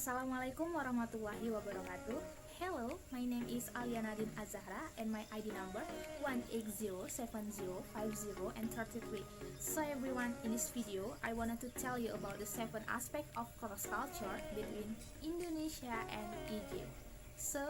Assalamualaikum warahmatullahi wabarakatuh. Hello, my name is Aliana Din Azahra and my ID number 1807050 and 33. So everyone, in this video, I wanted to tell you about the 7 aspects of cross culture between Indonesia and Egypt. So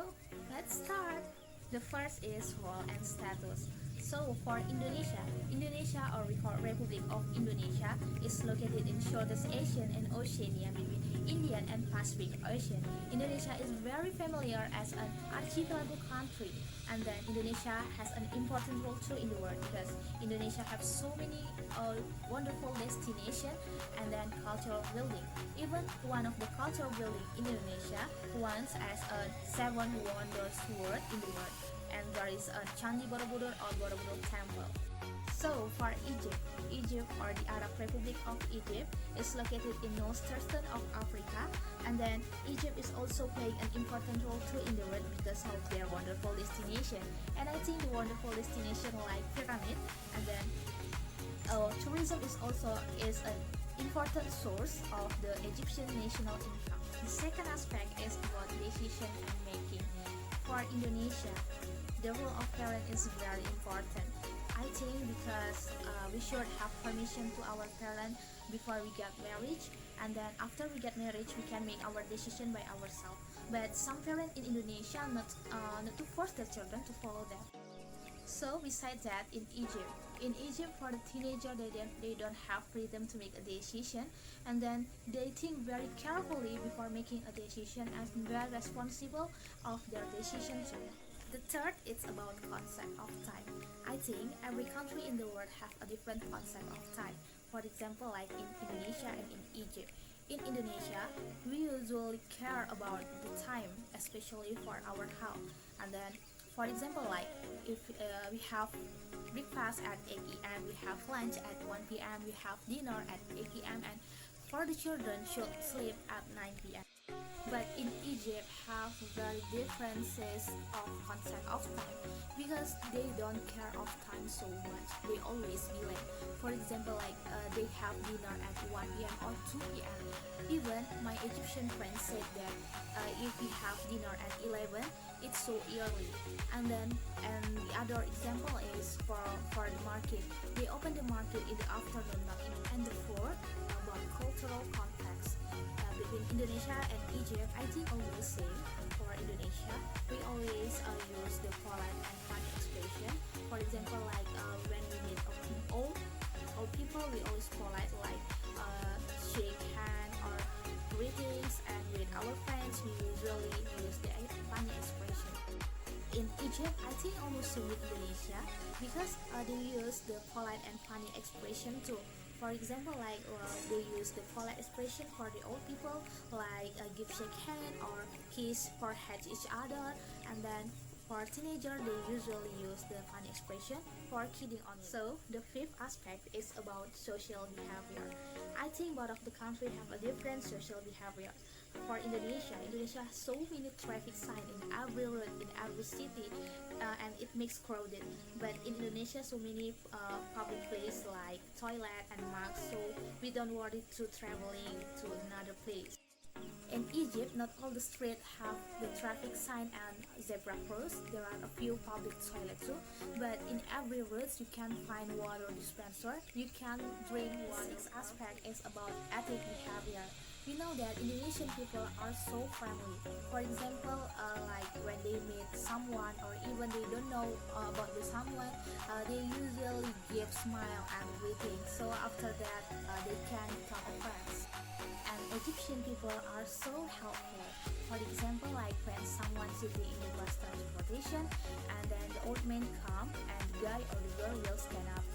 let's start. The first is role and status. So for Indonesia or we call Republic of Indonesia is located in Southeast Asia and Oceania between Indian and Pacific Ocean. Indonesia is very familiar as an archipelago country, and then Indonesia has an important role too in the world because Indonesia has so many wonderful destinations and then cultural building. Even one of the cultural building in Indonesia once as a 7 wonders world in the world, and there is a Candi Borobudur or Borobudur temple. So for Egypt or the Arab Republic of Egypt is located in northeastern of Africa, and then Egypt is also playing an important role too in the world because of their wonderful destination. And I think the wonderful destination like pyramid, and then tourism is also an important source of the Egyptian national income. The second aspect is about decision and making. For Indonesia, the role of parent is very important. I think because we should have permission to our parents before we get married, and then after we get married we can make our decision by ourselves. But some parents in Indonesia not to force their children to follow them. So besides that, in Egypt for the teenager they don't have freedom to make a decision, and then they think very carefully before making a decision and very responsible of their decision too. The third is about concept of time. I think every country in the world have a different concept of time. For example, like in Indonesia and in Egypt. In Indonesia, we usually care about the time, especially for our health. And then, for example, like if we have breakfast at 8 a.m., we have lunch at 1 p.m., we have dinner at 8 p.m., and for the children should sleep at 9 p.m. But in Egypt have very differences of concept of time because they don't care of time so much. They always be late. For example, like they have dinner at 1 p.m. or 2 p.m. Even my Egyptian friends said that if we have dinner at 11, it's so early. And the other example is for the market. They open the market in the afternoon, not in. And the fourth about cultural context. Between Indonesia and Egypt, I think almost same. For Indonesia, we always use the polite and funny expression. For example, like when we meet old people, we always polite, like shake hand or greetings, and with our friends, we usually use the funny expression. In Egypt, I think almost same with Indonesia because they use the polite and funny expression too. For example, like they use the polite expression for the old people, like give shake hand or kiss forehead each other, and then for teenager they usually use the funny expression for kidding on you. So the fifth aspect is about social behavior. I think both of the country have a different social behavior. For Indonesia has so many traffic signs in every road, in every city, and it makes crowded. But in Indonesia, so many public places like toilet and marks, so we don't worry to traveling to another place. In Egypt, not all the streets have the traffic sign and zebra cross. There are a few public toilets too, but in every road you can find water dispenser. You can drink water. The sixth aspect is about ethic behavior. We know that Indonesian people are so friendly. For example, like when they meet someone or even they don't know about the someone, they usually give smile and greeting. So after that, they can become friends. And Egyptian people are so helpful. For example, like when someone sitting in the bus transportation, and then the old man come and the guy or the girl will stand up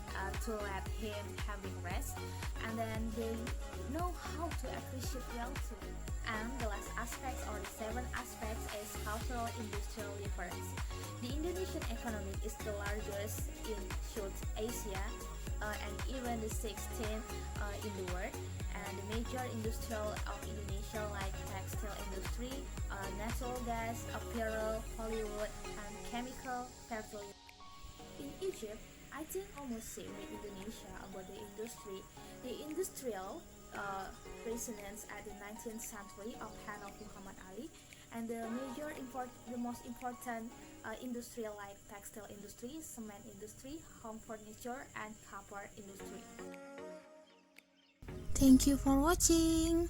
to let him having rest, and then they know how to appreciate well too. And the last aspect or the 7 aspects is cultural industrial difference. The Indonesian economy is the largest in South Asia and even the 16th in the world. And the major industrial of Indonesia like textile industry, natural gas, apparel, Hollywood, and chemical petroleum. In Egypt, I think almost same with Indonesia about the industry. The industrial resonance at the 19th century of hand of Muhammad Ali, and the most important industry like textile industry, cement industry, home furniture, and copper industry. Thank you for watching.